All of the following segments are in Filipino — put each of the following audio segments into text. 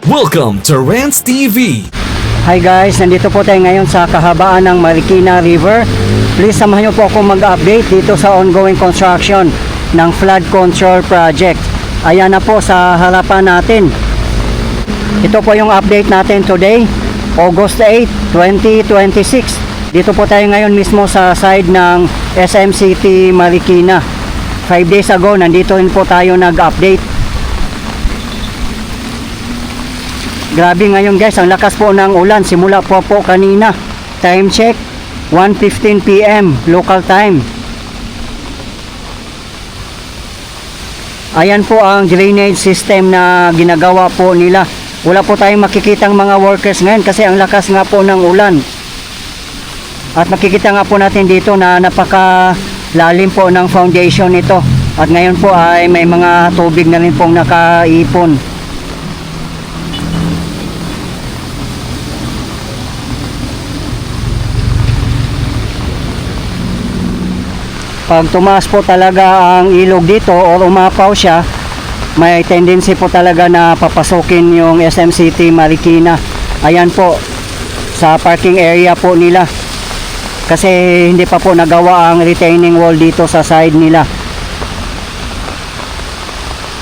Welcome to Rants TV. Hi guys, nandito po tayo ngayon sa kahabaan ng Marikina River. Please samahan niyo po ako mag-update dito sa ongoing construction ng flood control project. Ayan na po sa harapan natin. Ito po yung update natin today, August 8, 2026. Dito po tayo ngayon mismo sa side ng SM City Marikina. 5 days ago, nandito rin po tayo nag-update. Grabe ngayon guys, ang lakas po ng ulan. Simula po kanina. Time check, 1:15 PM local time. Ayan po ang drainage system na ginagawa po nila. Wala po tayong makikitang mga workers ngayon kasi ang lakas nga po ng ulan. At makikita nga po natin dito na napakalalim po ng foundation nito. At ngayon po ay may mga tubig na rin pong nakaipon. Pag tumaas po talaga ang ilog dito o umapaw siya, may tendency po talaga na papasukin yung SM City Marikina. Ayan po, sa parking area po nila. Kasi hindi pa po nagawa ang retaining wall dito sa side nila.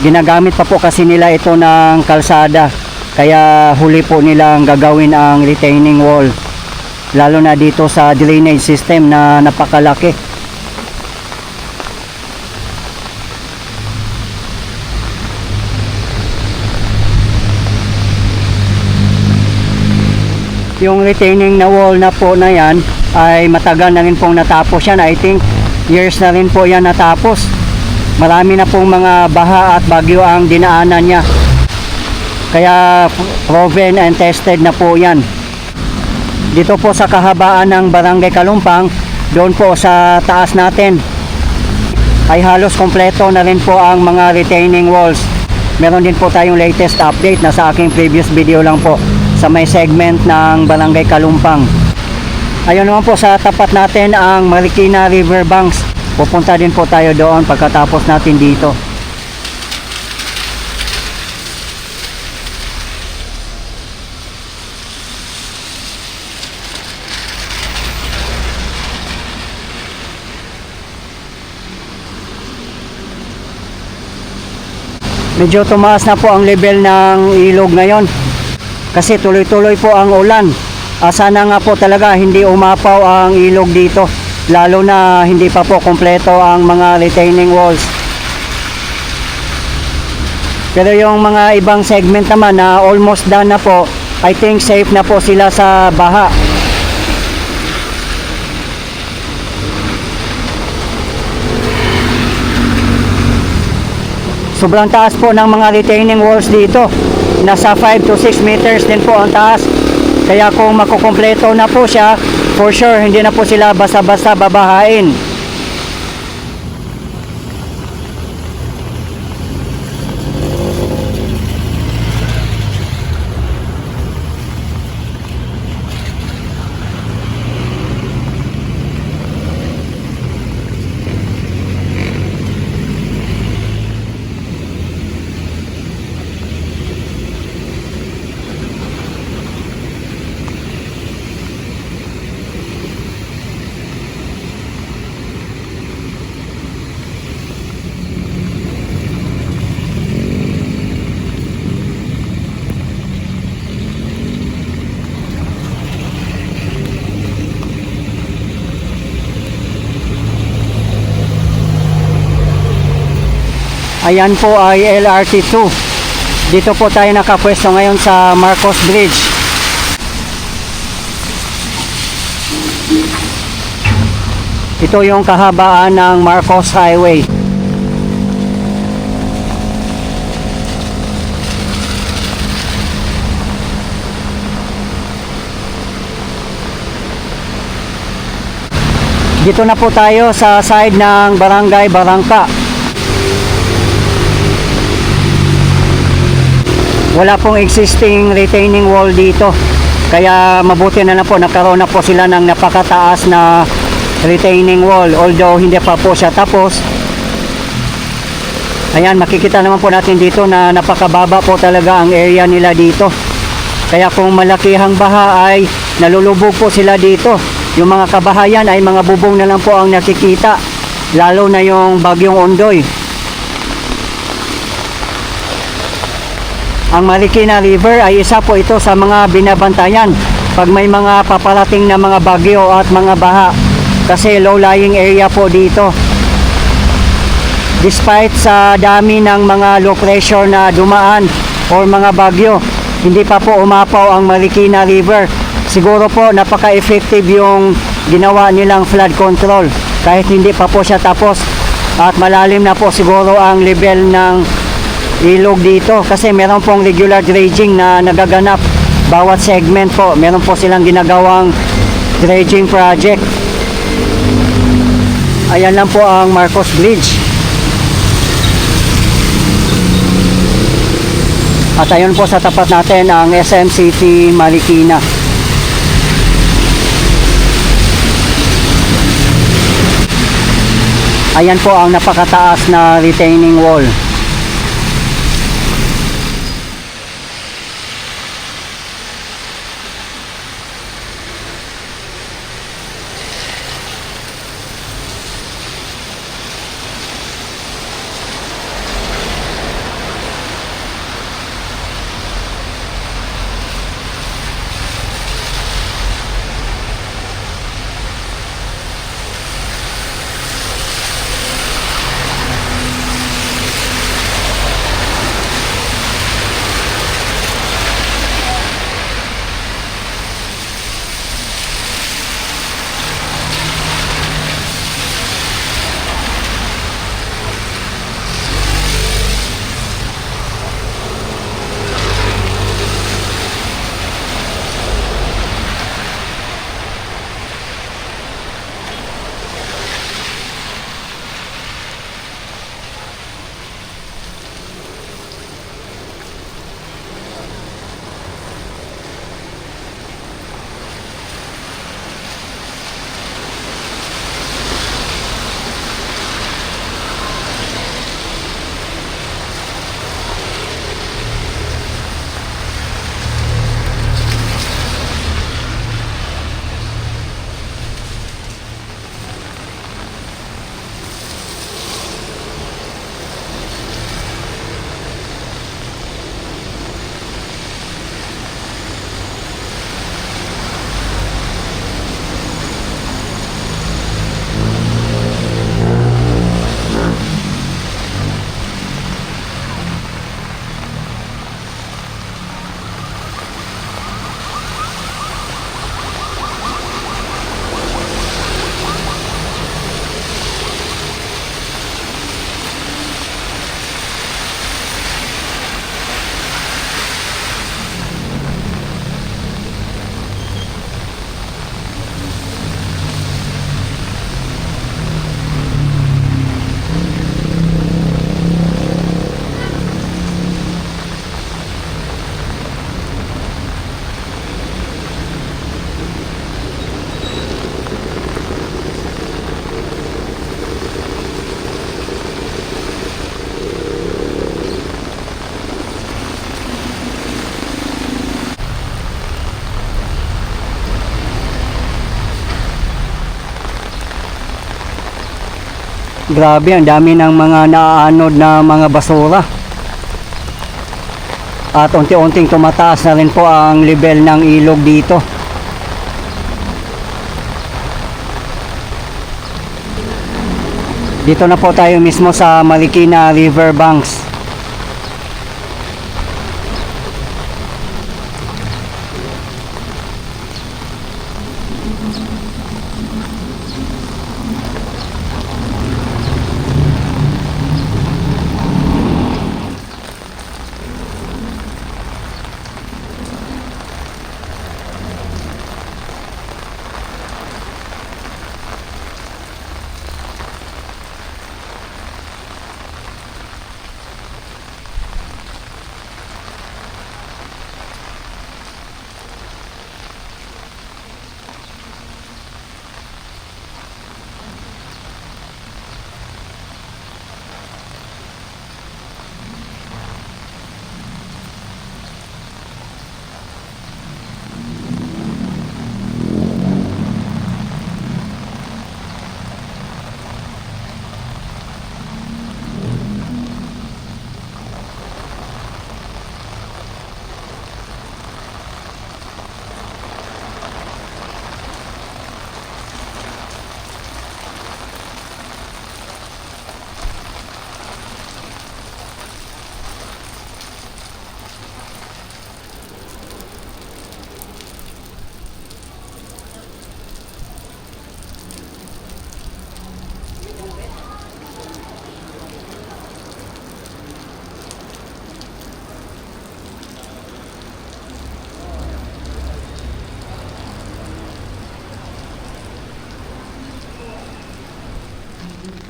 Ginagamit pa po kasi nila ito ng kalsada. Kaya huli po nilang gagawin ang retaining wall. Lalo na dito sa drainage system na napakalaki. Yung retaining na wall na po na yan ay matagal na rin pong natapos yan. I think years na rin po yan natapos. Marami na pong mga baha at bagyo ang dinaanan niya. Kaya proven and tested na po yan. Dito po sa kahabaan ng Barangay Kalumpang, doon po sa taas natin ay halos kompleto na rin po ang mga retaining walls. Meron din po tayong latest update na sa aking previous video lang po sa may segment ng Barangay Kalumpang. Ayun naman po sa tapat natin ang Marikina River Banks. Pupunta din po tayo doon pagkatapos natin dito. Medyo tumaas na po ang level ng ilog ngayon. Kasi tuloy-tuloy po ang ulan. Sana nga po talaga hindi umapaw ang ilog dito. Lalo na hindi pa po kompleto ang mga retaining walls. Pero yung mga ibang segment naman na almost done na po, I think safe na po sila sa baha. Sobrang taas po ng mga retaining walls dito. Nasa 5 to 6 meters din po ang taas. Kaya kung makukompleto na po siya, for sure hindi na po sila basta-basta babahain. Ayan po ay LRT2. Dito po tayo nakapwesto ngayon sa Marcos Bridge. Ito yung kahabaan ng Marcos Highway. Dito na po tayo sa side ng Barangay Barangka. Wala pong existing retaining wall dito. Kaya mabuti na po nagkaroon na po sila ng napakataas na retaining wall. Although hindi pa po siya tapos. Ayan, makikita naman po natin dito na napakababa po talaga ang area nila dito. Kaya kung malakihang baha ay nalulubog po sila dito. Yung mga kabahayan ay mga bubong na lang po ang nakikita. Lalo na yung Bagyong Ondoy. Ang Marikina River ay isa po ito sa mga binabantayan pag may mga paparating na mga bagyo at mga baha. Kasi low-lying area po dito. Despite sa dami ng mga low pressure na dumaan or mga bagyo, hindi pa po umapaw ang Marikina River. Siguro po napaka-effective yung ginawa nilang flood control kahit hindi pa po siya tapos at malalim na po siguro ang level ng ilog dito kasi meron pong regular dredging na nagaganap bawat segment po. Meron po silang ginagawang dredging project. Ayan lang po ang Marcos Bridge. At ayun po sa tapat natin ang SM City Marikina. Ayan po ang napakataas na retaining wall. Grabe, ang dami ng mga naaanod na mga basura. At unti-unting tumataas na rin po ang level ng ilog dito. Dito na po tayo mismo sa Marikina River Banks.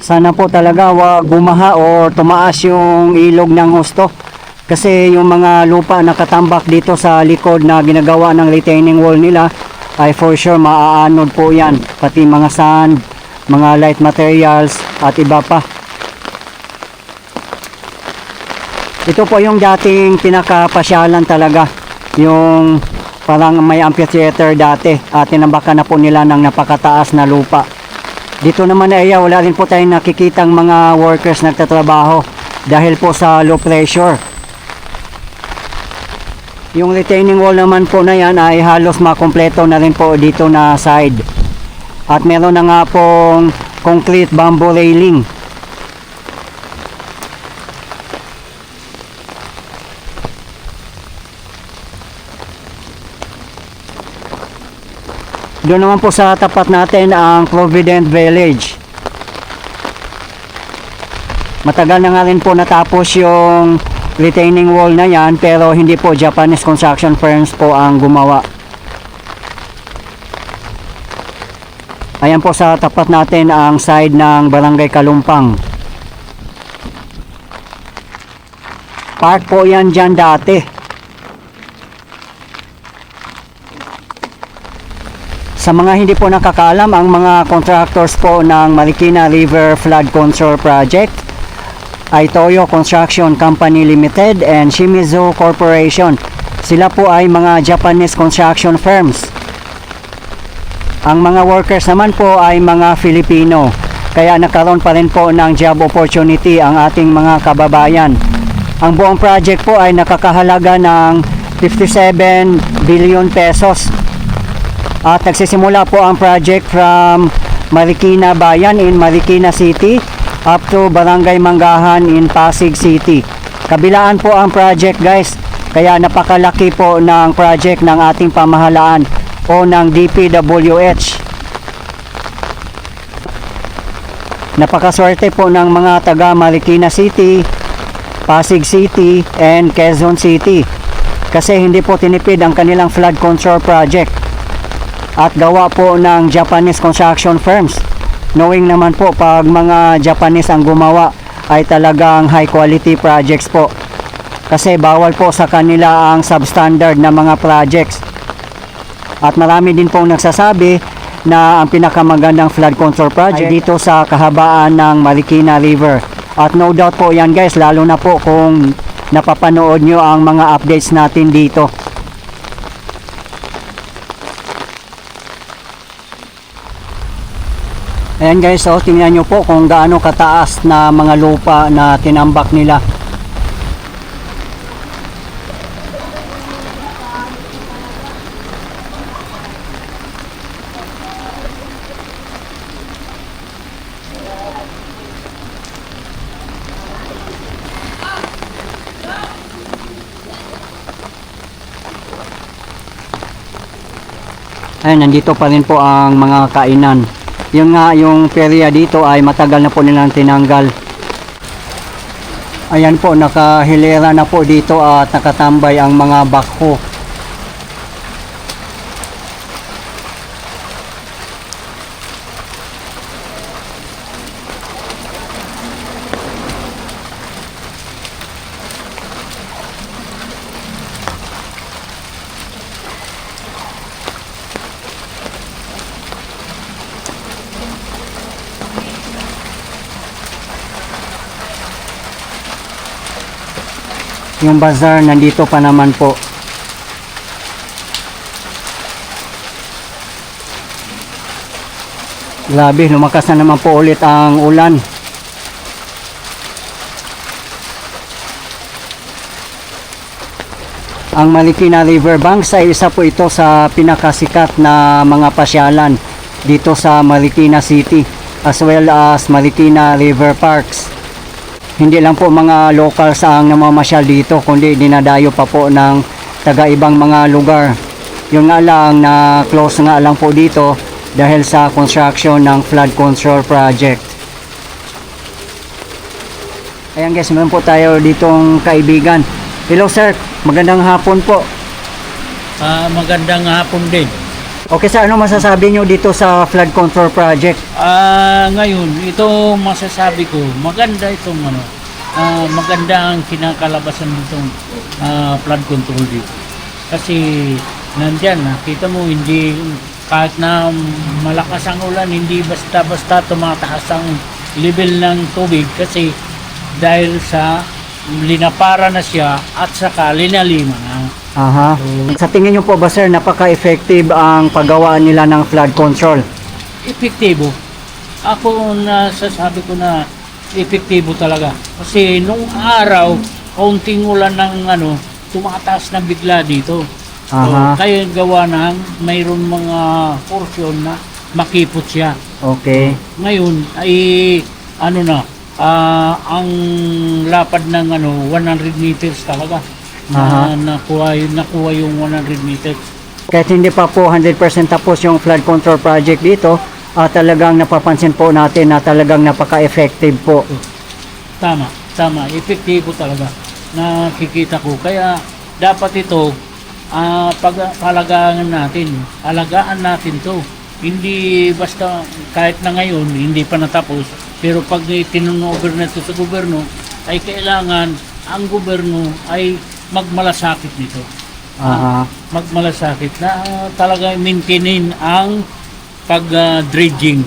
Sana po talaga wag bumaha o tumaas yung ilog ng husto. Kasi yung mga lupa nakatambak dito sa likod na ginagawa ng retaining wall nila ay for sure maaanod po yan. Pati mga sand, mga light materials at iba pa. Ito po yung dating pinakapasyalan talaga. Yung parang may amphitheater dati at tinambakan na po nila ng napakataas na lupa. Dito naman ay wala rin po tayong nakikitang mga workers nagtatrabaho dahil po sa low pressure. Yung retaining wall naman po na yan ay halos makompleto na rin po dito na side. At meron na nga pong concrete bamboo railing. Doon naman po sa tapat natin ang Provident Village. Matagal na nga rin po natapos yung retaining wall na yan, pero hindi po Japanese construction firms po ang gumawa. Ayan po sa tapat natin ang side ng Barangay Kalumpang. Park po yan dyan dati. Sa mga hindi po nakakaalam, ang mga contractors po ng Marikina River Flood Control Project ay Toyo Construction Company Limited and Shimizu Corporation. Sila po ay mga Japanese construction firms. Ang mga workers naman po ay mga Filipino. Kaya nagkaroon pa rin po ng job opportunity ang ating mga kababayan. Ang buong project po ay nakakahalaga ng 57 billion pesos. At nagsisimula po ang project from Marikina Bayan in Marikina City up to Barangay Manggahan in Pasig City. Kabilaan po ang project guys, kaya napakalaki po ng project ng ating pamahalaan o ng DPWH. Napakaswerte po ng mga taga Marikina City, Pasig City and Quezon City kasi hindi po tinipid ang kanilang flood control project at gawa po ng Japanese construction firms. Knowing naman po pag mga Japanese ang gumawa ay talagang high quality projects po. Kasi bawal po sa kanila ang substandard na mga projects. At marami din pong nagsasabi na ang pinakamagandang flood control project ay dito sa kahabaan ng Marikina River. At no doubt po yan guys, lalo na po kung napapanood nyo ang mga updates natin dito. Ayan guys, so tingnan nyo po kung gaano kataas na mga lupa na tinambak nila. Ayan, nandito pa rin po ang mga kainan. Yung nga, yung perya dito ay matagal na po nilang tinanggal. Ayan po, nakahilera na po dito at nakatambay ang mga backhoe. Yung bazaar nandito pa naman po. Grabe, lumakas na naman po ulit ang ulan. Ang Marikina River Banks ay isa po ito sa pinakasikat na mga pasyalan dito sa Marikina City as well as Marikina River Parks. Hindi lang po mga locals ang namamasyal dito, kundi dinadayo pa po ng taga ibang mga lugar. Yung nga lang na close nga lang po dito dahil sa construction ng flood control project. Ayan guys, meron po tayo ditong kaibigan. Hello sir, magandang hapon po. Magandang hapon din. Okay sir, ano masasabi nyo dito sa flood control project? Ngayon, ito masasabi ko, maganda itong maganda ang kinakalabasan nitong flood control dito. Kasi nandyan, nakita mo, hindi kahit na malakas ang ulan, hindi basta-basta tumataas ang level ng tubig kasi dahil sa linapara na siya at saka linalima na. Aha. Sa tingin nyo po ba sir, napaka-effective ang paggawaan nila ng flood control? Epektibo. Ako nasasabi ko na epektibo talaga. Kasi nung araw, kaunting ulan ng tumataas na bigla dito. Aha. So, kaya gawa ng mayroon mga portion na makipot siya. Okay. Ngayon ay ang lapad ng 100 meters talaga. Aha. Nakuha yung 100 meters. Kahit hindi pa po 100% tapos yung flood control project dito, talagang napapansin po natin na talagang napaka-effective po. Tama, epektibo talaga. Nakikita ko. Kaya dapat ito alagaan natin to. Hindi basta kahit na ngayon hindi pa natapos, pero pag tinunover na ito sa gobyerno, ay kailangan ang gobyerno ay magmalasakit nito. Magmalasakit na talaga maintainin ang pag-dredging.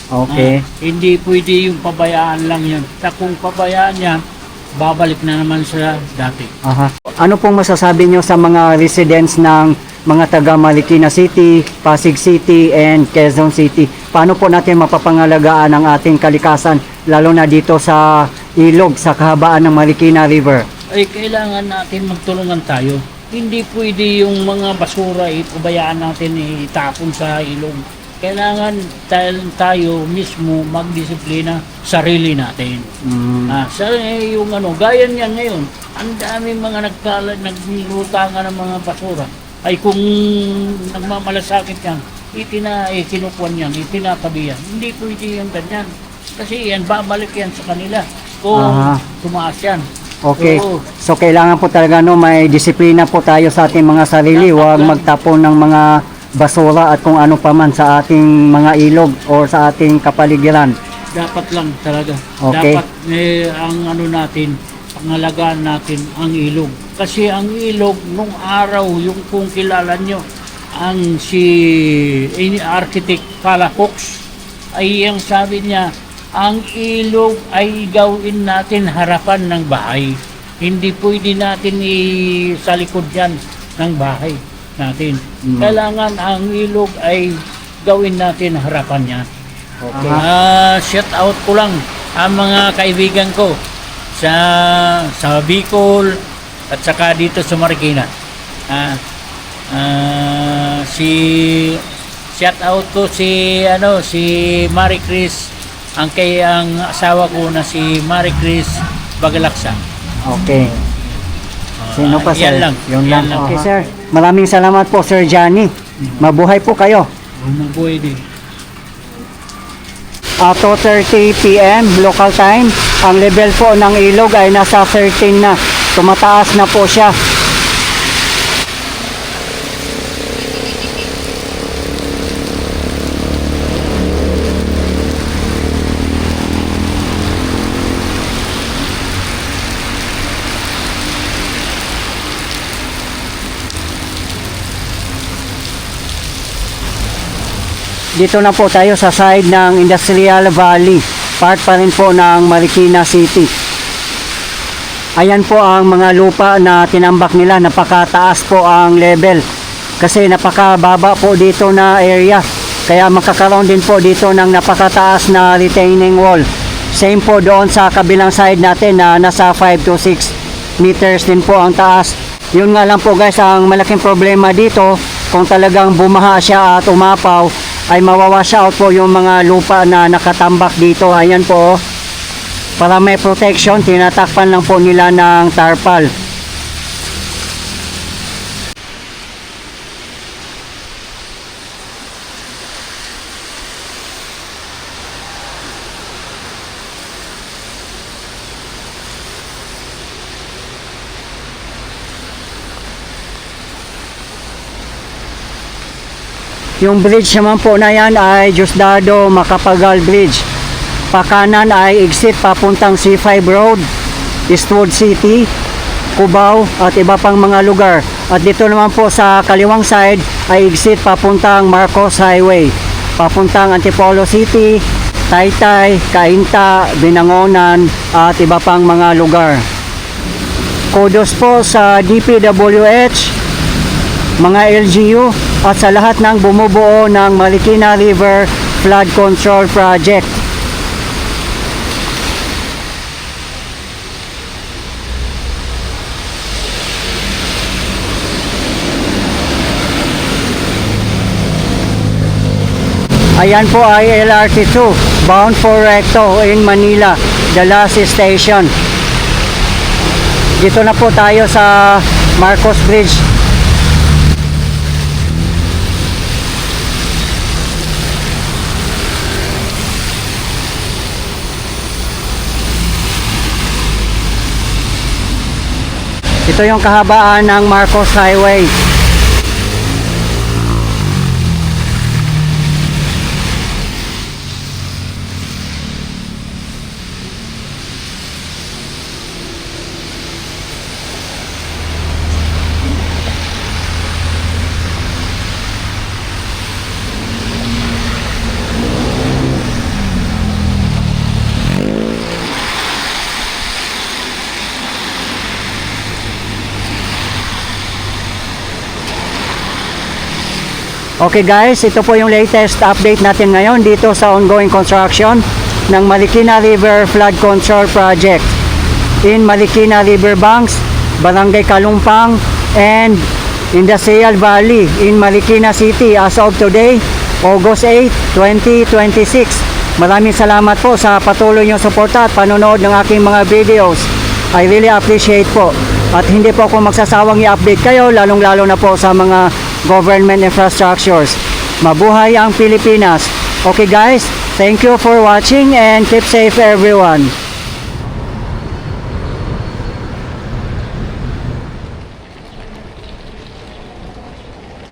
Okay. Hindi pwede yung pabayaan lang yan. Kung pabayaan yan, babalik na naman sa dati. Aha. Ano pong masasabi nyo sa mga residents ng mga taga Marikina City, Pasig City, and Quezon City? Paano po natin mapapangalagaan ang ating kalikasan, lalo na dito sa ilog, sa kahabaan ng Marikina River? Ay kailangan natin magtulungan tayo. Hindi pwede yung mga basura ipabayaan natin itapon sa ilog. Kailangan tayo mismo magdisiplina sarili natin. Yung gaya niyan ngayon, ang daming mga naglutangan ng mga basura. Ay kung nagmamalasakit yan, kinukuhan yan, itinatabi yan. Hindi pwede yung ganyan. Kasi yan, babalik yan sa kanila kung tumaas yan. Okay. So kailangan po talaga may disiplina po tayo sa ating mga sarili. Huwag magtapon ng mga basura at kung ano pa man sa ating mga ilog o sa ating kapaligiran. Dapat lang talaga. Okay. Dapat pangalagaan natin ang ilog. Kasi ang ilog nung araw, yung kung kilala nyo, ang architect Palafox, ay ang sabi niya, ang ilog ay gawin natin harapan ng bahay. Hindi pwede natin sa likod yan ng bahay natin. Kailangan ang ilog ay gawin natin harapan niya. Okay. Shout out ko lang ang mga kaibigan ko sa Bicol at saka dito sa Marikina. Shout out ko si Marie Chris, ang asawa ko na si Marie Chris Bagalaksa. Okay. Sino pa sir? Yan lang. Yun Yan lang. lang. Okay sir. Maraming salamat po Sir Johnny. Mabuhay po kayo. Mabuhay din. 2:30 PM local time. Ang level po ng ilog ay nasa 13 na. Tumataas na po siya. Dito na po tayo sa side ng Industrial Valley, part pa rin po ng Marikina City. Ayan po ang mga lupa na tinambak nila, napakataas po ang level kasi napakababa po dito na area, kaya makakaroon din po dito ng napakataas na retaining wall. Same po doon sa kabilang side natin na nasa 5 to 6 meters din po ang taas. Yun nga lang po guys, ang malaking problema dito, kung talagang bumaha siya at umapaw, ay mawawash out po yung mga lupa na nakatambak dito. Ayan po, para may protection, tinatakpan lang po nila ng tarpal. Yung bridge naman po na yan ay Diosdado Macapagal Bridge. Pakanan ay exit papuntang C5 Road, Eastwood City, Cubao at iba pang mga lugar. At dito naman po sa kaliwang side ay exit papuntang Marcos Highway, papuntang Antipolo City, Taytay, Cainta, Binangonan at iba pang mga lugar. Kudos po sa DPWH, mga LGU at sa lahat ng bumubuo ng Marikina River Flood Control Project. Ayan po ay LRT2 bound for Recto in Manila, the last station. Dito na po tayo sa Marcos Bridge. Ito yung kahabaan ng Marcos Highway. Okay guys, ito po yung latest update natin ngayon dito sa ongoing construction ng Marikina River Flood Control Project in Marikina River Banks, Barangay Kalumpang, and Industrial Valley in Marikina City as of today, August 8, 2026. Maraming salamat po sa patuloy niyong suporta at panonood ng aking mga videos. I really appreciate po. At hindi po ako magsasawang i-update kayo, lalong-lalo na po sa mga government infrastructures. Mabuhay ang Pilipinas. Okay guys, thank you for watching and keep safe everyone.